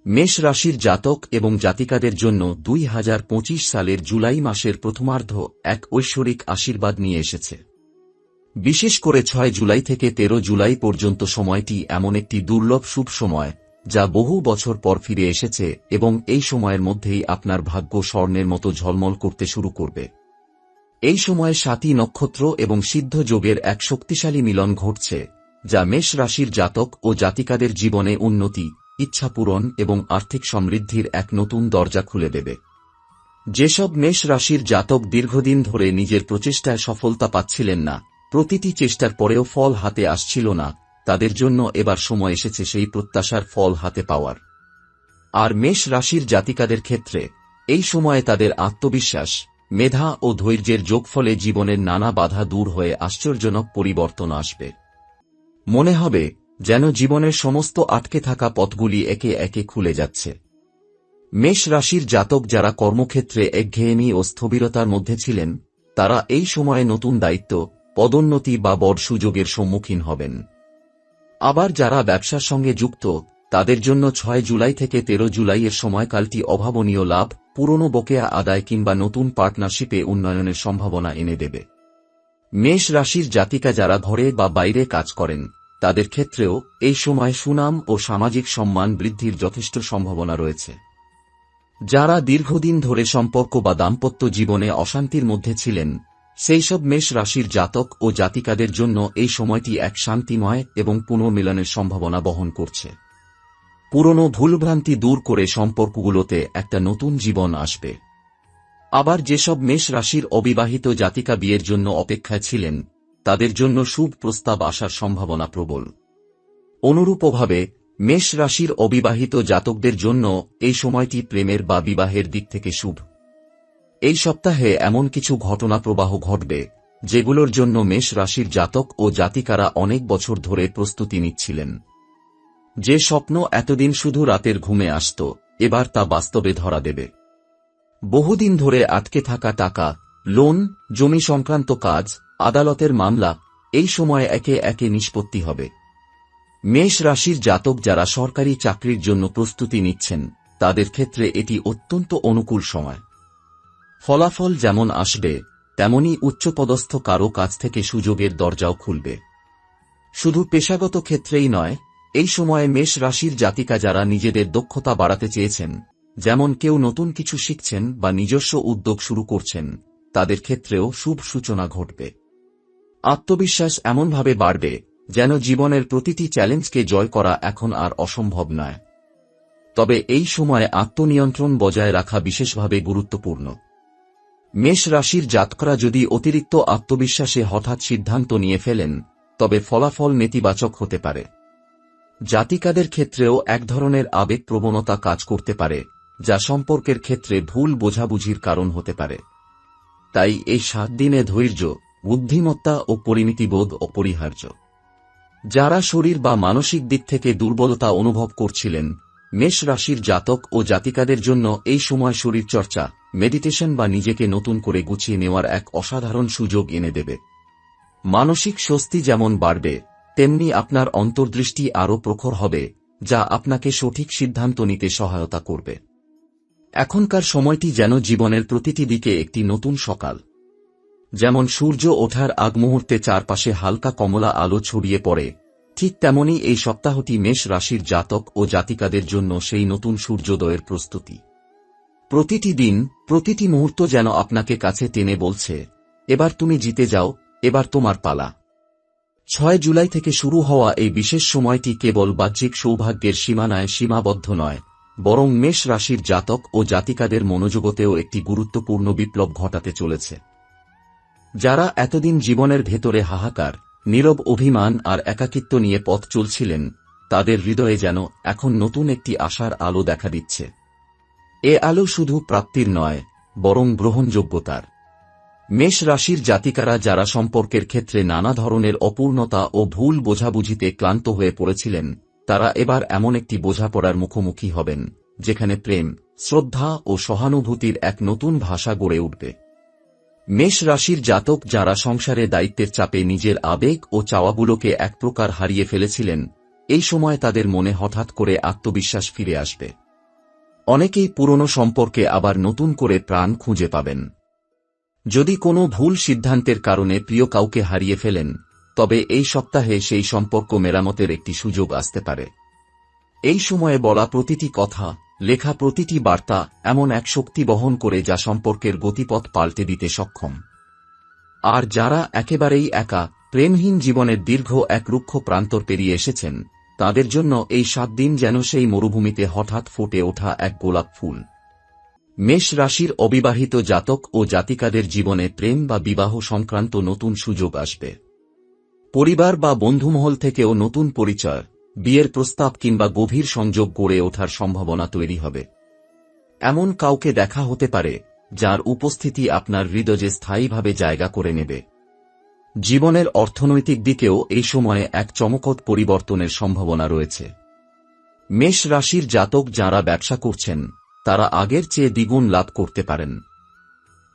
মেষ রাশির জাতক এবং জাতিকাদের জন্য 2025 সালের জুলাই মাসের প্রথমার্ধ এক ঐশ্বরিক আশীর্বাদ নিয়ে এসেছে। বিশেষ করে 6 জুলাই থেকে 13 জুলাই পর্যন্ত সময়টি এমন একটি দুর্লভ শুভ সময় যা বহু বছর পর ফিরে এসেছে এবং এই সময়ের মধ্যেই আপনার ভাগ্য স্বর্ণের মতো ঝলমল করতে শুরু করবে। এই সময়ে স্বাতী নক্ষত্র এবং সিদ্ধ যোগের এক শক্তিশালী মিলন ঘটছে, যা মেষ রাশির জাতক ও জাতিকাদের জীবনে উন্নতি, ইচ্ছা পূরণ এবং আর্থিক সমৃদ্ধির এক নতুন দরজা খুলে দেবে। যেসব মেষ রাশির জাতক দীর্ঘদিন ধরে নিজের প্রচেষ্টায় সফলতা পাচ্ছিলেন না, প্রতিটি চেষ্টার পরেও ফল হাতে আসছিল না, তাদের জন্য এবার সময় এসেছে সেই প্রত্যাশার ফল হাতে পাওয়ার। আর মেষ রাশির জাতিকাদের ক্ষেত্রে এই সময়ে তাদের আত্মবিশ্বাস, মেধা ও ধৈর্যের যোগফলে জীবনের নানা বাধা দূর হয়ে আশ্চর্যজনক পরিবর্তন আসবে। মনে হবে যেন জীবনের সমস্ত আটকে থাকা পথগুলি একে একে খুলে যাচ্ছে। মেষ রাশির জাতক যারা কর্মক্ষেত্রে একঘেয়েমি ও স্থবিরতার মধ্যে ছিলেন, তারা এই সময়ে নতুন দায়িত্ব, পদোন্নতি বা বড় সুযোগের সম্মুখীন হবেন। আবার যারা ব্যবসার সঙ্গে যুক্ত, তাদের জন্য 6 জুলাই থেকে 13 জুলাইয়ের সময়কালটি অভাবনীয় লাভ, পুরনো বকেয়া আদায় কিংবা নতুন পার্টনারশিপে উন্নয়নের সম্ভাবনা এনে দেবে। মেষ রাশির জাতিকা যারা ঘরে বা বাইরে কাজ করেন, তাদের ক্ষেত্রেও এই সময় সুনাম ও সামাজিক সম্মান বৃদ্ধির যথেষ্ট সম্ভাবনা রয়েছে। যারা দীর্ঘদিন ধরে সম্পর্ক বা দাম্পত্য জীবনে অশান্তির মধ্যে ছিলেন, সেইসব মেষ রাশির জাতক ও জাতিকাদের জন্য এই সময়টি এক শান্তিময় এবং পুনর্মিলনের সম্ভাবনা বহন করছে। পুরনো ভুলভ্রান্তি দূর করে সম্পর্কগুলোতে একটা নতুন জীবন আসবে। আবার যেসব মেষ রাশির অবিবাহিত জাতিকা বিয়ের জন্য অপেক্ষায় ছিলেন, তাদের জন্য শুভ প্রস্তাব আসার সম্ভাবনা প্রবল। অনুরূপভাবে মেষ রাশির অবিবাহিত জাতকদের জন্য এই সময়টি প্রেমের বা বিবাহের দিক থেকে শুভ। এই সপ্তাহে এমন কিছু ঘটনা প্রবাহ ঘটবে, যেগুলোর জন্য মেষ রাশির জাতক ও জাতিকারা অনেক বছর ধরে প্রস্তুতি নিচ্ছিলেন। যে স্বপ্ন এতদিন শুধু রাতের ঘুমে আসত, এবার তা বাস্তবে ধরা দেবে। বহুদিন ধরে আটকে থাকা টাকা, লোন, জমি সংক্রান্ত কাজ, আদালতের মামলা এই সময়ে একে একে নিষ্পত্তি হবে। মেষ রাশির জাতক যারা সরকারি চাকরির জন্য প্রস্তুতি নিচ্ছেন, তাদের ক্ষেত্রে এটি অত্যন্ত অনুকূল সময়। ফলাফল যেমন আসবে, তেমনি উচ্চপদস্থ কারো কাছ থেকে সুযোগের দরজাও খুলবে। শুধু পেশাগত ক্ষেত্রেই নয়, এই সময়ে মেষ রাশির জাতিকা যারা নিজেদের দক্ষতা বাড়াতে চেয়েছেন, যেমন কেউ নতুন কিছু শিখছেন বা নিজস্ব উদ্যোগ শুরু করছেন, তাদের ক্ষেত্রেও শুভ সূচনা ঘটবে। আত্মবিশ্বাস এমনভাবে বাড়বে যেন জীবনের প্রতিটি চ্যালেঞ্জকে জয় করা এখন আর অসম্ভব নয়। তবে এই সময়ে আত্মনিয়ন্ত্রণ বজায় রাখা বিশেষভাবে গুরুত্বপূর্ণ। মেষ রাশির জাতকরা যদি অতিরিক্ত আত্মবিশ্বাসে হঠাৎ সিদ্ধান্ত নিয়ে ফেলেন, তবে ফলাফল নেতিবাচক হতে পারে। জাতিকাদের ক্ষেত্রেও এক ধরনের আবেগ প্রবণতা কাজ করতে পারে, যা সম্পর্কের ক্ষেত্রে ভুল বোঝাবুঝির কারণ হতে পারে। তাই এই 7 দিনে ধৈর্য, বুদ্ধিমত্তা ও পরিমিতিবোধ অপরিহার্য। যারা শরীর বা মানসিক দিক থেকে দুর্বলতা অনুভব করছিলেন, মেষ রাশির জাতক ও জাতিকাদের জন্য এই সময় শরীরচর্চা, মেডিটেশন বা নিজেকে নতুন করে গুছিয়ে নেওয়ার এক অসাধারণ সুযোগ এনে দেবে। মানসিক স্বস্তি যেমন বাড়বে, তেমনি আপনার অন্তর্দৃষ্টি আরও প্রখর হবে, যা আপনাকে সঠিক সিদ্ধান্ত নিতে সহায়তা করবে। এখনকার সময়টি যেন জীবনের প্রতিটি দিকে একটি নতুন সকাল। যেমন সূর্য ওঠার আগ মুহূর্তে চারপাশে হালকা কমলা আলো ছড়িয়ে পড়ে, ঠিক তেমনি এই সপ্তাহটি মেষ রাশির জাতক ও জাতিকাদের জন্য সেই নতুন সূর্যোদয়ের প্রস্তুতি। প্রতিটি দিন, প্রতিটি মুহূর্ত যেন আপনাকে কাছে টেনে বলছে, এবার তুমি জিতে যাও, এবার তোমার পালা। 6 জুলাই থেকে শুরু হওয়া এই বিশেষ সময়টি কেবল বাহ্যিক সৌভাগ্যের সীমানায় সীমাবদ্ধ নয়, বরং মেষ রাশির জাতক ও জাতিকাদের মনোজগতেও একটি গুরুত্বপূর্ণ বিপ্লব ঘটাতে চলেছে। যারা এতদিন জীবনের ভেতরে হাহাকার, নীরব অভিমান আর একাকিত্ব নিয়ে পথ চলছিলেন, তাদের হৃদয়ে যেন এখন নতুন একটি আশার আলো দেখা দিচ্ছে। এ আলো শুধু প্রাপ্তির নয়, বরং গ্রহণযোগ্যতার। মেষ রাশির জাতিকারা যারা সম্পর্কের ক্ষেত্রে নানা ধরনের অপূর্ণতা ও ভুল বোঝাবুঝিতে ক্লান্ত হয়ে পড়েছিলেন, তারা এবার এমন একটি বোঝাপড়ার মুখোমুখি হবেন, যেখানে প্রেম, শ্রদ্ধা ও সহানুভূতির এক নতুন ভাষা গড়ে উঠবে। মেষ রাশির জাতক যারা সংসারে দায়িত্বের চাপে নিজের আবেগ ও চাওয়াগুলোকে এক প্রকার হারিয়ে ফেলেছিলেন, এই সময় তাদের মনে হঠাৎ করে আত্মবিশ্বাস ফিরে আসবে। অনেকেই পুরনো সম্পর্কে আবার নতুন করে প্রাণ খুঁজে পাবেন। যদি কোনো ভুল সিদ্ধান্তের কারণে প্রিয় কাউকে হারিয়ে ফেলেন, তবে এই সপ্তাহে সেই সম্পর্ক মেরামতের একটি সুযোগ আসতে পারে। এই সময়ে বলা প্রতিটি কথা, লেখা প্রতিটি বার্তা এমন এক শক্তি বহন করে যা সম্পর্কের গতিপথ পাল্টে দিতে সক্ষম। আর যারা একেবারেই একা, প্রেমহীন জীবনের দীর্ঘ এক রুক্ষ প্রান্তর পেরিয়ে এসেছেন, তাদের জন্য এই 7 দিন যেন সেই মরুভূমিতে হঠাৎ ফুটে ওঠা এক গোলাপ ফুল। মেষ রাশির অবিবাহিত জাতক ও জাতিকাদের জীবনে প্রেম বা বিবাহ সংক্রান্ত নতুন সুযোগ আসবে। পরিবার বা বন্ধুমহল থেকেও নতুন পরিচয়, বিয়ের প্রস্তাব কিংবা গভীর সংযোগ গড়ে ওঠার সম্ভাবনা তৈরি হবে। এমন কাউকে দেখা হতে পারে যার উপস্থিতি আপনার হৃদয়ে স্থায়ীভাবে জায়গা করে নেবে। জীবনের অর্থনৈতিক দিকেও এই সময়ে এক চমকপ্রদ পরিবর্তনের সম্ভাবনা রয়েছে। মেষ রাশির জাতক যাঁরা ব্যবসা করছেন, তারা আগের চেয়ে দ্বিগুণ লাভ করতে পারেন।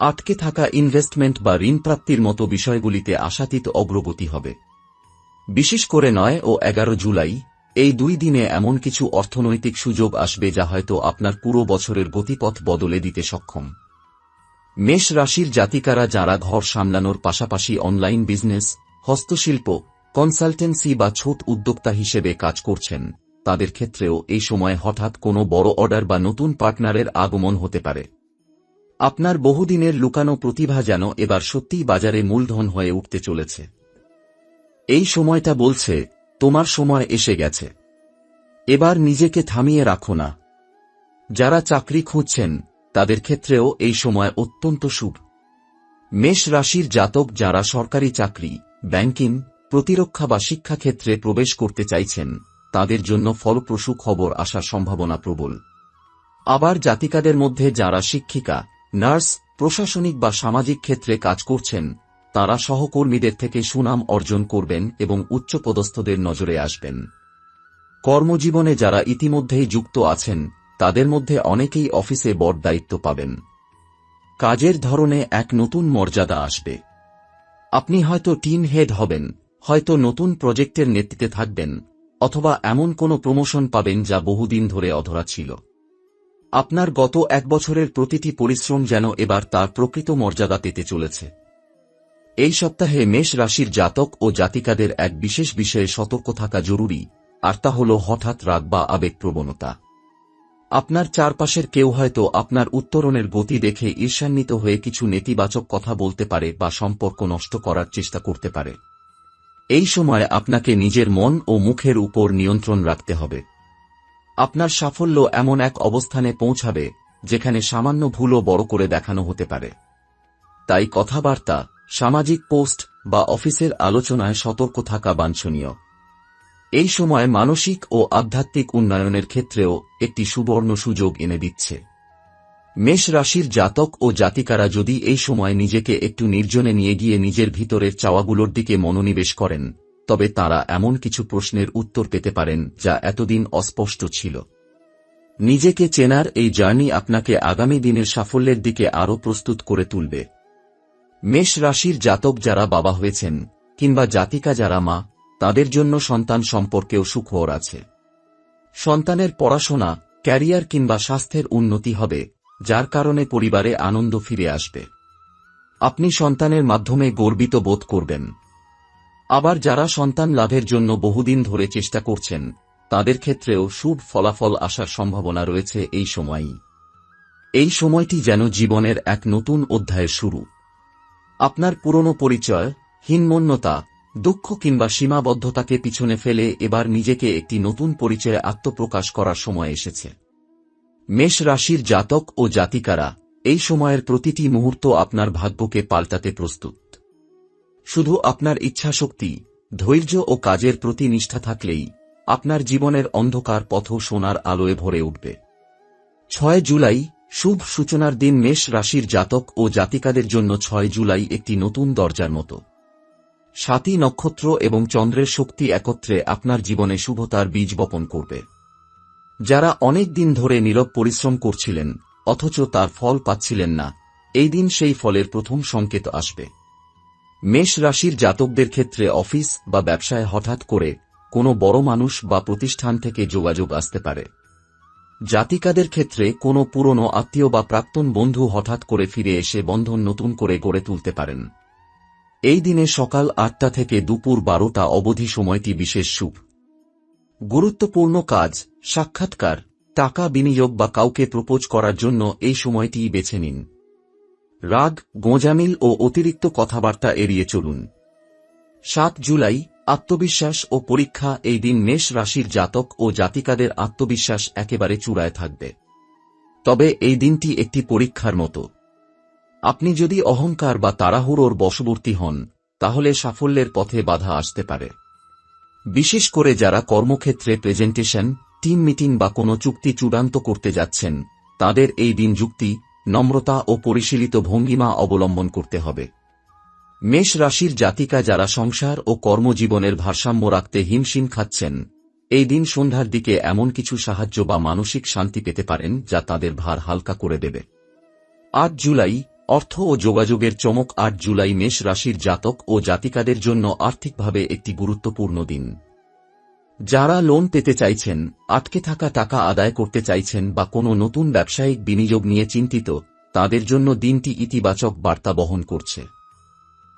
আটকে থাকা ইনভেস্টমেন্ট বা ঋণ প্রাপ্তির মতো বিষয়গুলিতে আশাতীত অগ্রগতি হবে। বিশেষ করে 9 ও 11 জুলাই এই 2 দিনে এমন কিছু অর্থনৈতিক সুযোগ আসবে যা হয়তো আপনার পুরো বছরের গতিপথ বদলে দিতে সক্ষম। মেষ রাশির জাতিকারা যাঁরা ঘর সামলানোর পাশাপাশি অনলাইন বিজনেস, হস্তশিল্প, কনসালটেন্সি বা ছোট উদ্যোক্তা হিসেবে কাজ করছেন, তাদের ক্ষেত্রেও এই সময় হঠাৎ কোনো বড় অর্ডার বা নতুন পার্টনারের আগমন হতে পারে। আপনার বহুদিনের লুকানো প্রতিভা যেন এবার সত্যিই বাজারে মূলধন হয়ে উঠতে চলেছে। এই সময়টা বলছে, তোমার সময় এসে গেছে। এবার নিজেকে থামিয়ে রাখো না। যারা চাকরি খুঁজছেন, তাদের ক্ষেত্রেও এই সময় অত্যন্ত শুভ। মেষ রাশির জাতক যারা সরকারি চাকরি, ব্যাংকিং, প্রতিরক্ষা বা শিক্ষাক্ষেত্রে প্রবেশ করতে চাইছেন, তাদের জন্য ফলপ্রসূ খবর আসার সম্ভাবনা প্রবল। আবার জাতিকাদের মধ্যে যারা শিক্ষিকা, নার্স, প্রশাসনিক বা সামাজিক ক্ষেত্রে কাজ করছেন, তারা সহকর্মীদের থেকে সুনাম অর্জন করবেন এবং উচ্চপদস্থদের নজরে আসবেন। কর্মজীবনে যারা ইতিমধ্যেই যুক্ত আছেন, তাদের মধ্যে অনেকেই অফিসে বড় দায়িত্ব পাবেন। কাজের ধরনে এক নতুন মর্যাদা আসবে। আপনি হয়তো টিম হেড হবেন, হয়তো নতুন প্রজেক্টের নেতৃত্বে থাকবেন, অথবা এমন কোনো প্রমোশন পাবেন যা বহুদিন ধরে অধরা ছিল। আপনার গত 1 বছরের প্রতিটি পরিশ্রম যেন এবার তার প্রকৃত মর্যাদা পেতে চলেছে। এই সপ্তাহে মেষ রাশির জাতক ও জাতিকাদের এক বিশেষ বিষয়ে সতর্ক থাকা জরুরি, আর তা হল হঠাৎ রাগ বা আবেগপ্রবণতা। আপনার চারপাশের কেউ হয়তো আপনার উত্তরণের গতি দেখে ঈর্ষান্বিত হয়ে কিছু নেতিবাচক কথা বলতে পারে বা সম্পর্ক নষ্ট করার চেষ্টা করতে পারে। এই সময় আপনাকে নিজের মন ও মুখের উপর নিয়ন্ত্রণ রাখতে হবে। আপনার সাফল্য এমন এক অবস্থানে পৌঁছাবে যেখানে সামান্য ভুলও বড় করে দেখানো হতে পারে। তাই কথাবার্তা, সামাজিক পোস্ট বা অফিসের আলোচনায় সতর্ক থাকা বাঞ্ছনীয়। এই সময় মানসিক ও আধ্যাত্মিক উন্নয়নের ক্ষেত্রেও একটি সুবর্ণ সুযোগ এনে দিচ্ছে। মেষ রাশির জাতক ও জাতিকারা যদি এই সময় নিজেকে একটু নির্জনে নিয়ে গিয়ে নিজের ভিতরের চাওয়াগুলোর দিকে মনোনিবেশ করেন, তবে তাঁরা এমন কিছু প্রশ্নের উত্তর পেতে পারেন যা এতদিন অস্পষ্ট ছিল। নিজেকে চেনার এই জার্নি আপনাকে আগামী দিনের সাফল্যের দিকে আরও প্রস্তুত করে তুলবে। মেষ রাশির জাতক যারা বাবা হয়েছেন, কিংবা জাতিকা যারা মা, তাদের জন্য সন্তান সম্পর্কেও সুখবর আছে। সন্তানের পড়াশোনা, ক্যারিয়ার কিংবা স্বাস্থ্যের উন্নতি হবে, যার কারণে পরিবারে আনন্দ ফিরে আসবে। আপনি সন্তানের মাধ্যমে গর্বিত বোধ করবেন। আবার যারা সন্তান লাভের জন্য বহুদিন ধরে চেষ্টা করছেন, তাদের ক্ষেত্রেও শুভ ফলাফল আসার সম্ভাবনা রয়েছে এই সময়ই। এই সময়টি যেন জীবনের এক নতুন অধ্যায়ের শুরু। আপনার পুরনো পরিচয়, হীনমন্যতা, দুঃখ কিংবা সীমাবদ্ধতাকে পিছনে ফেলে এবার নিজেকে একটি নতুন পরিচয়ে আত্মপ্রকাশ করার সময় এসেছে। মেষ রাশির জাতক ও জাতিকারা এই সময়ের প্রতিটি মুহূর্ত আপনার ভাগ্যকে পাল্টাতে প্রস্তুত। শুধু আপনার ইচ্ছাশক্তি, ধৈর্য ও কাজের প্রতি নিষ্ঠা থাকলেই আপনার জীবনের অন্ধকার পথ সোনার আলোয় ভরে উঠবে। 6 জুলাই শুভ সূচনার দিন। মেষ রাশির জাতক ও জাতিকাদের জন্য 6 জুলাই একটি নতুন দরজার মতো। স্বাতী নক্ষত্র এবং চন্দ্রের শক্তি একত্রে আপনার জীবনে শুভতার বীজ বপন করবে। যারা অনেক দিন ধরে নীরব পরিশ্রম করছিলেন অথচ তার ফল পাচ্ছিলেন না, এই দিন সেই ফলের প্রথম সংকেত আসবে। মেষ রাশির জাতকদের ক্ষেত্রে অফিস বা ব্যবসায় হঠাৎ করে কোনো বড় মানুষ বা প্রতিষ্ঠান থেকে যোগাযোগ আসতে পারে। জাতিকাদের ক্ষেত্রে কোনো পুরনো আত্মীয় বা প্রাক্তন বন্ধু হঠাৎ করে ফিরে এসে বন্ধন নতুন করে গড়ে তুলতে পারেন। এই দিনে সকাল 8টা থেকে দুপুর 12টা অবধি সময়টি বিশেষ শুভ। গুরুত্বপূর্ণ কাজ, সাক্ষাৎকার, টাকা বিনিয়োগ বা কাউকে প্রপোজ করার জন্য এই সময়টিই বেছে নিন। রাগ, গোঁজামিল ও অতিরিক্ত কথাবার্তা এড়িয়ে চলুন। 7 জুলাই, আত্মবিশ্বাস ও পরীক্ষা। এই দিন মেষ রাশির জাতক ও জাতিকাদের আত্মবিশ্বাস একেবারে চূড়ায় থাকবে। তবে এই দিনটি একটি পরীক্ষার মতো। আপনি যদি অহংকার বা তাড়াহুড়োর বশবর্তী হন, তাহলে সাফল্যের পথে বাধা আসতে পারে। বিশেষ করে যারা কর্মক্ষেত্রে প্রেজেন্টেশন, টিম মিটিং বা কোনো চুক্তি চূড়ান্ত করতে যাচ্ছেন, তাদের এই দিন যুক্তি, নম্রতা ও পরিশীলিত ভঙ্গিমা অবলম্বন করতে হবে। মেষ রাশির জাতিকা যারা সংসার ও কর্মজীবনের ভারসাম্য রাখতে হিমশিম খাচ্ছেন, এই দিন সন্ধ্যার দিকে এমন কিছু সাহায্য বা মানসিক শান্তি পেতে পারেন যা তাদের ভার হালকা করে দেবে। 8 জুলাই, অর্থ ও যোগাযোগের চমক। 8 জুলাই মেষ রাশির জাতক ও জাতিকাদের জন্য আর্থিকভাবে একটি গুরুত্বপূর্ণ দিন। যারা লোন পেতে চাইছেন, আটকে থাকা টাকা আদায় করতে চাইছেন বা কোনো নতুন ব্যবসায়িক বিনিয়োগ নিয়ে চিন্তিত, তাদের জন্য দিনটি ইতিবাচক বার্তা বহন করছে।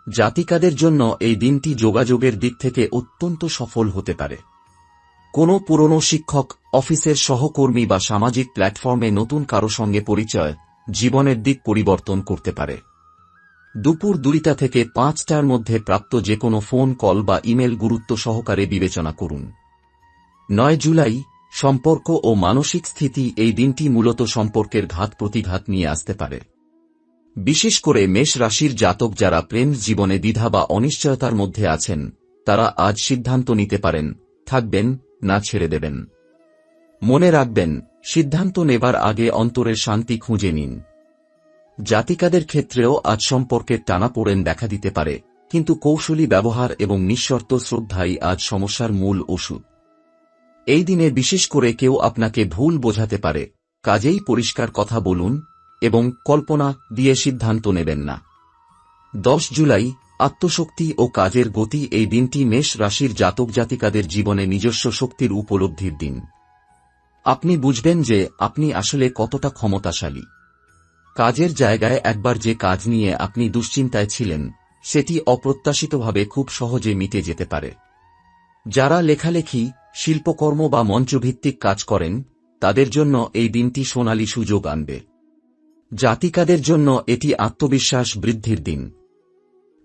জাতিকাদের জন্য এই দিনটি যোগাযোগের দিক থেকে অত্যন্ত সফল হতে পারে। কোনো পুরনো শিক্ষক, অফিসের সহকর্মী বা সামাজিক প্ল্যাটফর্মে নতুন কারো সঙ্গে পরিচয় জীবনের দিক পরিবর্তন করতে পারে। দুপুর 2টা থেকে 5টার মধ্যে প্রাপ্ত যে কোনো ফোন কল বা ইমেল গুরুত্ব সহকারে বিবেচনা করুন। 9 জুলাই, সম্পর্ক ও মানসিক স্থিতি। এই দিনটি মূলত সম্পর্কের ঘাত প্রতিঘাত নিয়ে আসতে পারে। বিশেষ করে মেষ রাশির জাতক যারা প্রেম জীবনে দ্বিধা বা অনিশ্চয়তার মধ্যে আছেন, তারা আজ সিদ্ধান্ত নিতে পারেন, থাকবেন না ছেড়ে দেবেন। মনে রাখবেন, সিদ্ধান্ত নেবার আগে অন্তরের শান্তি খুঁজে নিন। জাতিকাদের ক্ষেত্রেও আজ সম্পর্কের টানাপোড়েন দেখা দিতে পারে, কিন্তু কৌশলী ব্যবহার এবং নিঃশর্ত শ্রদ্ধাই আজ সমস্যার মূল ওষুধ। এই দিনে বিশেষ করে কেউ আপনাকে ভুল বোঝাতে পারে, কাজেই পরিষ্কার কথা বলুন এবং কল্পনা দিয়ে সিদ্ধান্ত নেবেন না। 10 জুলাই, আত্মশক্তি ও কাজের গতি। এই দিনটি মেষ রাশির জাতক জাতিকাদের জীবনে নিজস্ব শক্তির উপলব্ধির দিন। আপনি বুঝবেন যে আপনি আসলে কতটা ক্ষমতাশালী। কাজের জায়গায় একবার যে কাজ নিয়ে আপনি দুশ্চিন্তায় ছিলেন, সেটি অপ্রত্যাশিতভাবে খুব সহজে মিটে যেতে পারে। যারা লেখালেখি, শিল্পকর্ম বা মঞ্চভিত্তিক কাজ করেন, তাদের জন্য এই দিনটি সোনালী সুযোগ আনবে। জাতিকাদের জন্য এটি আত্মবিশ্বাস বৃদ্ধির দিন।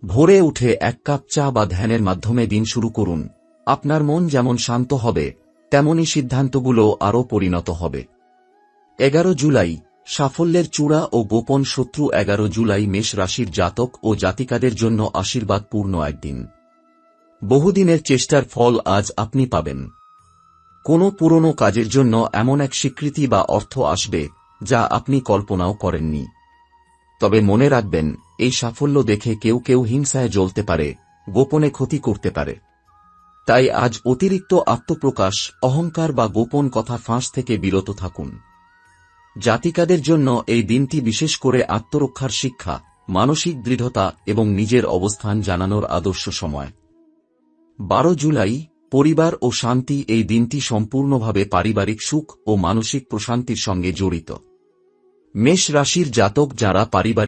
ভোরে উঠে 1 কাপ চা বা ধ্যানের মাধ্যমে দিন শুরু করুন। আপনার মন যেমন শান্ত হবে, তেমনি সিদ্ধান্তগুলো আরও পরিণত হবে। 11 জুলাই, সাফল্যের চূড়া ও গোপন শত্রু। 11 জুলাই মেষ রাশির জাতক ও জাতিকাদের জন্য আশীর্বাদপূর্ণ একদিন। বহুদিনের চেষ্টার ফল আজ আপনি পাবেন। কোনো পুরনো কাজের জন্য এমন এক স্বীকৃতি বা অর্থ আসবে যা আপনি কল্পনাও করেননি। তবে মনে রাখবেন, এই সাফল্য দেখে কেউ কেউ হিংসায় জ্বলতে পারে, গোপনে ক্ষতি করতে পারে। তাই আজ অতিরিক্ত আত্মপ্রকাশ, অহংকার বা গোপন কথা ফাঁস থেকে বিরত থাকুন। জাতিকাদের জন্য এই দিনটি বিশেষ করে আত্মরক্ষার শিক্ষা, মানসিক দৃঢ়তা এবং নিজের অবস্থান জানানোর আদর্শ সময়। 12 জুলাই, পরিবার ও শান্তি। এই দিনটি সম্পূর্ণভাবে পারিবারিক সুখ ও মানসিক প্রশান্তির সঙ্গে জড়িত। মেষ রাশির জাতক যারা পারিবারিক